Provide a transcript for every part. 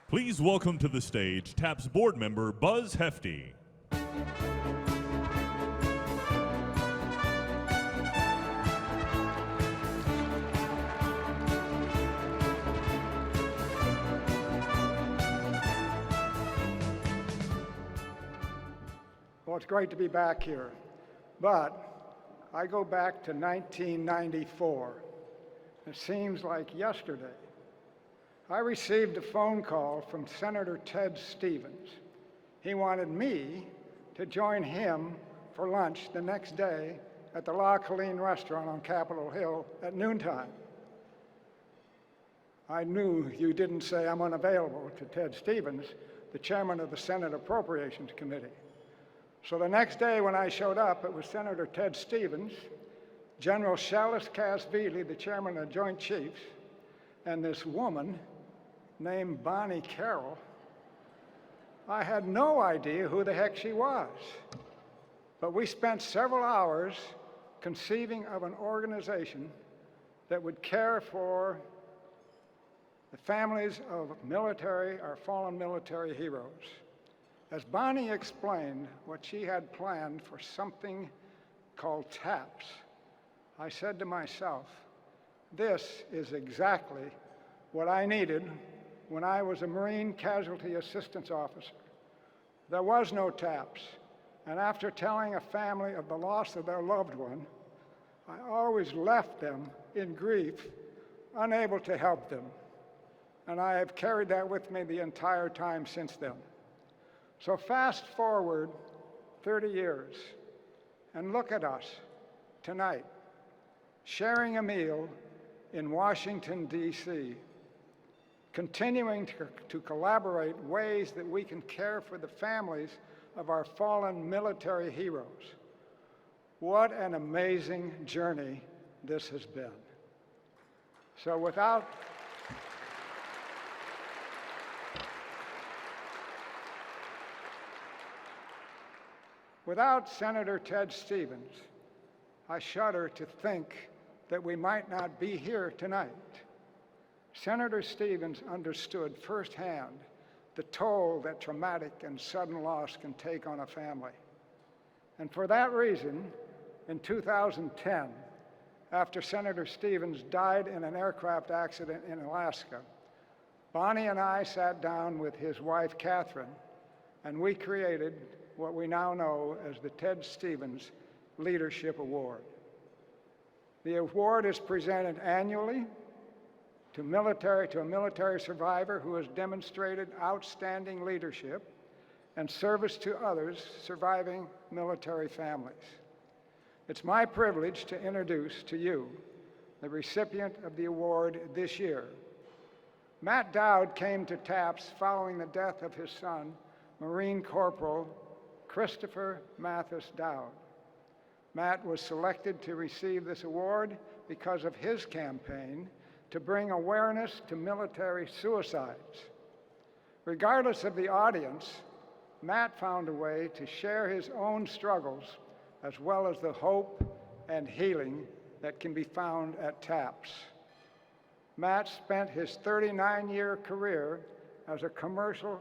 Please welcome to the stage TAP's board member Buzz Hefti. Well, it's great to be back here, but I go back to 1994. It seems like yesterday. I received a phone call from Senator Ted Stevens. He wanted me to join him for lunch the next day at the La Colline restaurant on Capitol Hill at noontime. I knew you didn't say I'm unavailable to Ted Stevens, the chairman of the Senate Appropriations Committee. So the next day when I showed up, it was Senator Ted Stevens, General Shalis Kasvili, the chairman of the Joint Chiefs, and this woman named Bonnie Carroll. I had no idea who the heck she was. But we spent several hours conceiving of an organization that would care for the families of our fallen military heroes. As Bonnie explained what she had planned for something called TAPS, I said to myself, this is exactly what I needed when I was a Marine Casualty Assistance Officer. There was no TAPS, and after telling a family of the loss of their loved one, I always left them in grief, unable to help them. And I have carried that with me the entire time since then. So fast forward 30 years, and look at us tonight, sharing a meal in Washington, D.C., continuing to collaborate ways that we can care for the families of our fallen military heroes. What an amazing journey this has been. So without Senator Ted Stevens, I shudder to think that we might not be here tonight. Senator Stevens understood firsthand the toll that traumatic and sudden loss can take on a family. And for that reason, in 2010, after Senator Stevens died in an aircraft accident in Alaska, Bonnie and I sat down with his wife, Catherine, and we created what we now know as the Ted Stevens Leadership Award. The award is presented annually to a military survivor who has demonstrated outstanding leadership and service to others surviving military families. It's my privilege to introduce to you the recipient of the award this year. Matt Daud came to TAPS following the death of his son, Marine Corporal Christopher Mathis Daud. Matt was selected to receive this award because of his campaign to bring awareness to military suicides. Regardless of the audience, Matt found a way to share his own struggles as well as the hope and healing that can be found at TAPS. Matt spent his 39-year career as a commercial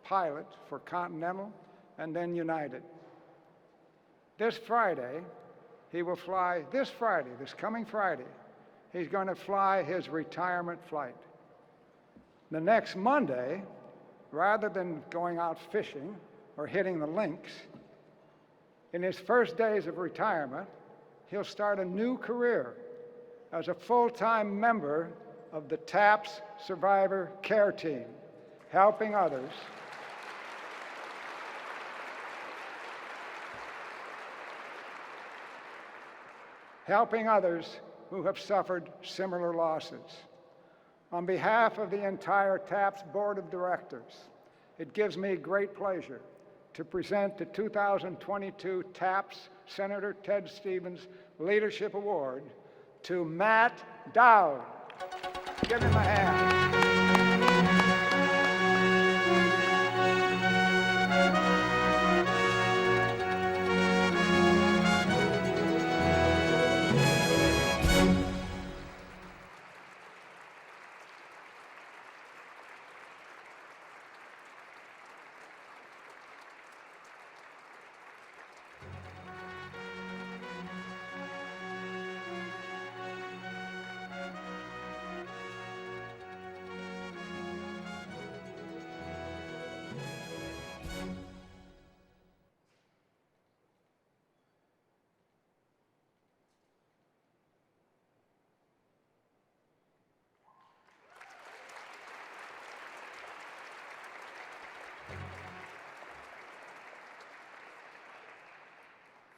pilot for Continental and then United. This Friday, this coming Friday, he's going to fly his retirement flight. The next Monday, rather than going out fishing or hitting the links, in his first days of retirement, he'll start a new career as a full-time member of the TAPS Survivor Care Team, helping others who have suffered similar losses. On behalf of the entire TAPS Board of Directors, it gives me great pleasure to present the 2022 TAPS Senator Ted Stevens Leadership Award to Matt Daud. Give him a hand.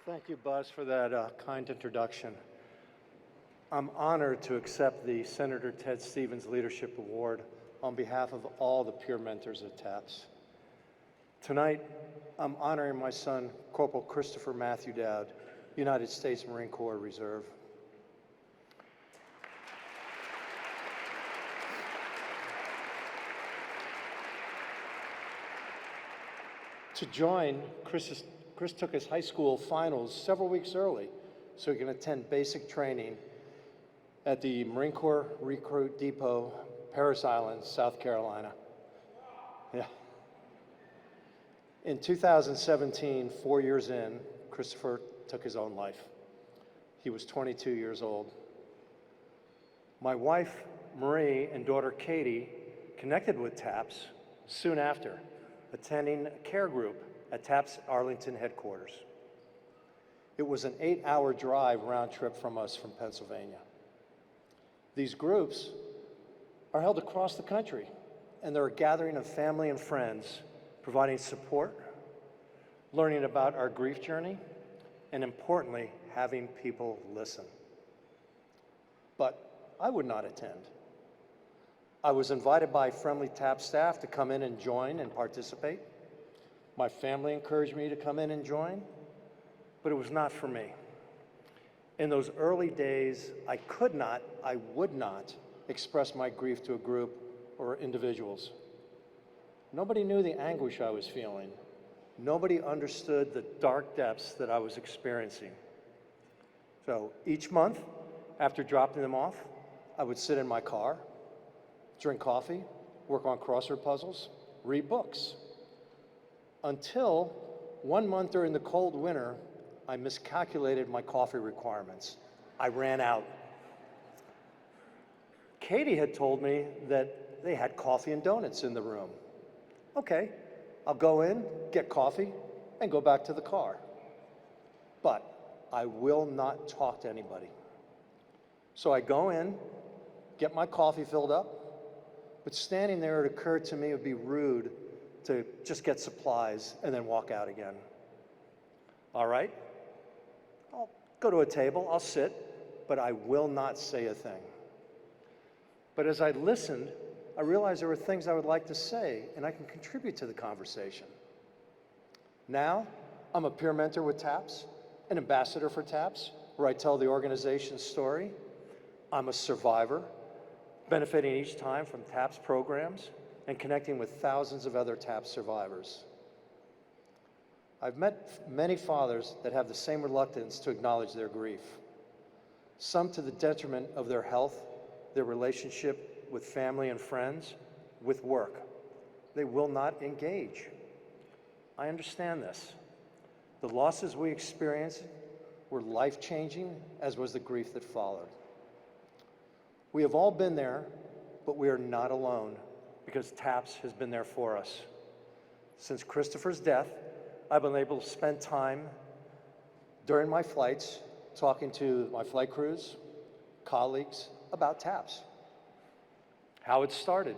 Thank you, Buzz, for that kind introduction. I'm honored to accept the Senator Ted Stevens Leadership Award on behalf of all the peer mentors at TAPS. Tonight, I'm honoring my son, Corporal Christopher Matthew Daud, United States Marine Corps Reserve. To join, Chris took his high school finals several weeks early so he can attend basic training at the Marine Corps Recruit Depot, Parris Island, South Carolina. Yeah. In 2017, 4 years in, Christopher took his own life. He was 22 years old. My wife, Marie, and daughter, Katie, connected with TAPS soon after, attending a care group at TAPS Arlington headquarters. It was an 8-hour drive round trip from us from Pennsylvania. These groups are held across the country, and they're a gathering of family and friends, providing support, learning about our grief journey, and importantly, having people listen. But I would not attend. I was invited by friendly TAPS staff to come in and join and participate. My family encouraged me to come in and join, but it was not for me. In those early days, I would not express my grief to a group or individuals. Nobody knew the anguish I was feeling. Nobody understood the dark depths that I was experiencing. So each month, after dropping them off, I would sit in my car, drink coffee, work on crossword puzzles, read books. Until 1 month during the cold winter, I miscalculated my coffee requirements. I ran out. Katie had told me that they had coffee and donuts in the room. Okay, I'll go in, get coffee, and go back to the car. But I will not talk to anybody. So I go in, get my coffee filled up, but standing there, it occurred to me it would be rude to just get supplies and then walk out again. All right, I'll go to a table, I'll sit, but I will not say a thing. But as I listened, I realized there were things I would like to say and I can contribute to the conversation. Now, I'm a peer mentor with TAPS, an ambassador for TAPS, where I tell the organization's story. I'm a survivor, benefiting each time from TAPS programs and connecting with thousands of other TAPS survivors. I've met many fathers that have the same reluctance to acknowledge their grief, some to the detriment of their health, their relationship with family and friends, with work. They will not engage. I understand this. The losses we experienced were life-changing, as was the grief that followed. We have all been there, but we are not alone because TAPS has been there for us. Since Christopher's death, I've been able to spend time during my flights talking to my flight crews, colleagues about TAPS, how it started,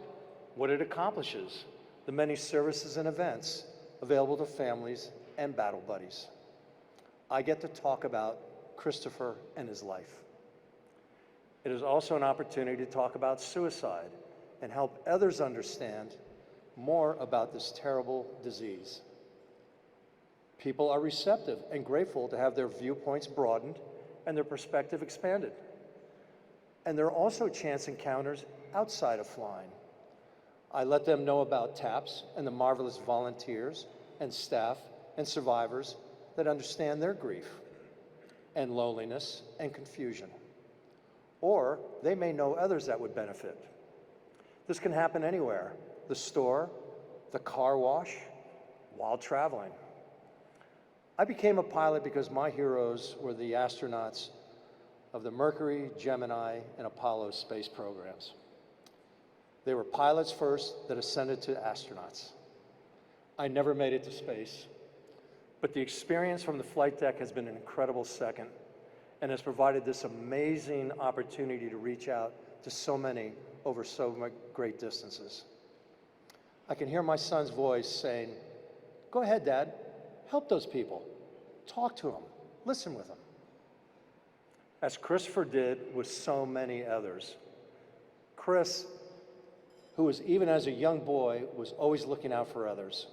what it accomplishes, the many services and events available to families and battle buddies. I get to talk about Christopher and his life. It is also an opportunity to talk about suicide and help others understand more about this terrible disease. People are receptive and grateful to have their viewpoints broadened and their perspective expanded. And there are also chance encounters outside of flying. I let them know about TAPS and the marvelous volunteers and staff and survivors that understand their grief and loneliness and confusion. Or they may know others that would benefit. This can happen anywhere: the store, the car wash, while traveling. I became a pilot because my heroes were the astronauts of the Mercury, Gemini, and Apollo space programs. They were pilots first that ascended to astronauts. I never made it to space, but the experience from the flight deck has been an incredible second and has provided this amazing opportunity to reach out to so many over so great distances. I can hear my son's voice saying, "Go ahead, Dad, help those people, talk to them, listen with them. As Christopher did with so many others. Chris, who was even as a young boy, was always looking out for others,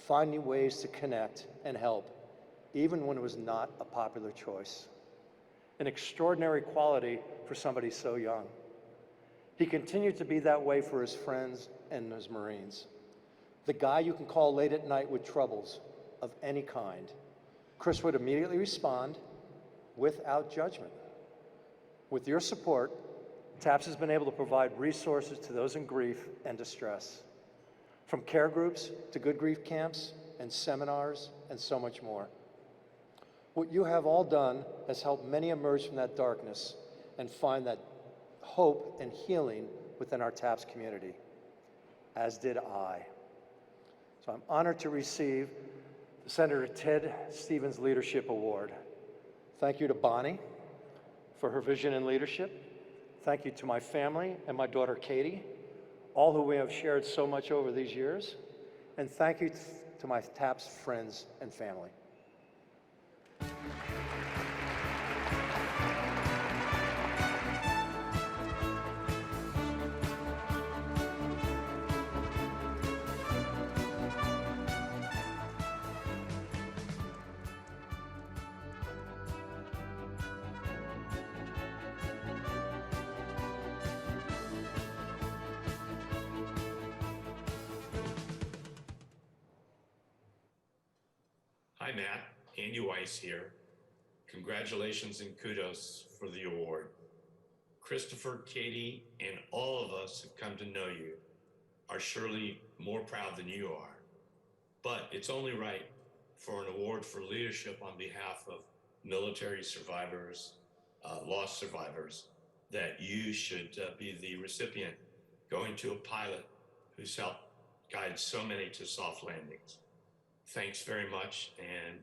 finding ways to connect and help, even when it was not a popular choice. An extraordinary quality for somebody so young. He continued to be that way for his friends and his Marines. The guy you can call late at night with troubles of any kind. Chris would immediately respond without judgment. With your support, TAPS has been able to provide resources to those in grief and distress, from care groups to good grief camps and seminars and so much more. What you have all done has helped many emerge from that darkness and find that hope and healing within our TAPS community, as did I. So I'm honored to receive the Senator Ted Stevens Leadership Award. Thank you to Bonnie for her vision and leadership. Thank you to my family and my daughter Katie, all who we have shared so much over these years. And thank you to my TAPS friends and family. Hi, Matt. Andy Weiss here. Congratulations and kudos for the award. Christopher, Katie, and all of us who've come to know you are surely more proud than you are. But it's only right for an award for leadership on behalf of military survivors, lost survivors, that you should be the recipient, going to a pilot who's helped guide so many to soft landings. Thanks very much, and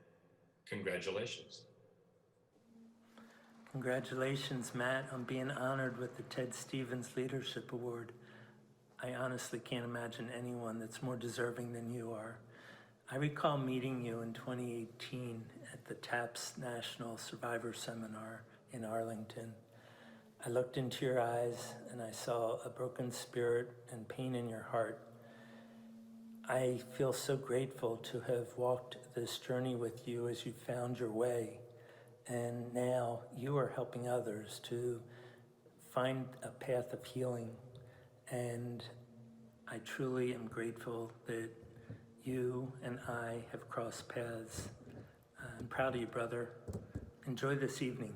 congratulations. Congratulations, Matt, on being honored with the Ted Stevens Leadership Award. I honestly can't imagine anyone that's more deserving than you are. I recall meeting you in 2018 at the TAPS National Survivor Seminar in Arlington. I looked into your eyes and I saw a broken spirit and pain in your heart. I feel so grateful to have walked this journey with you as you found your way. And now you are helping others to find a path of healing. And I truly am grateful that you and I have crossed paths. I'm proud of you, brother. Enjoy this evening.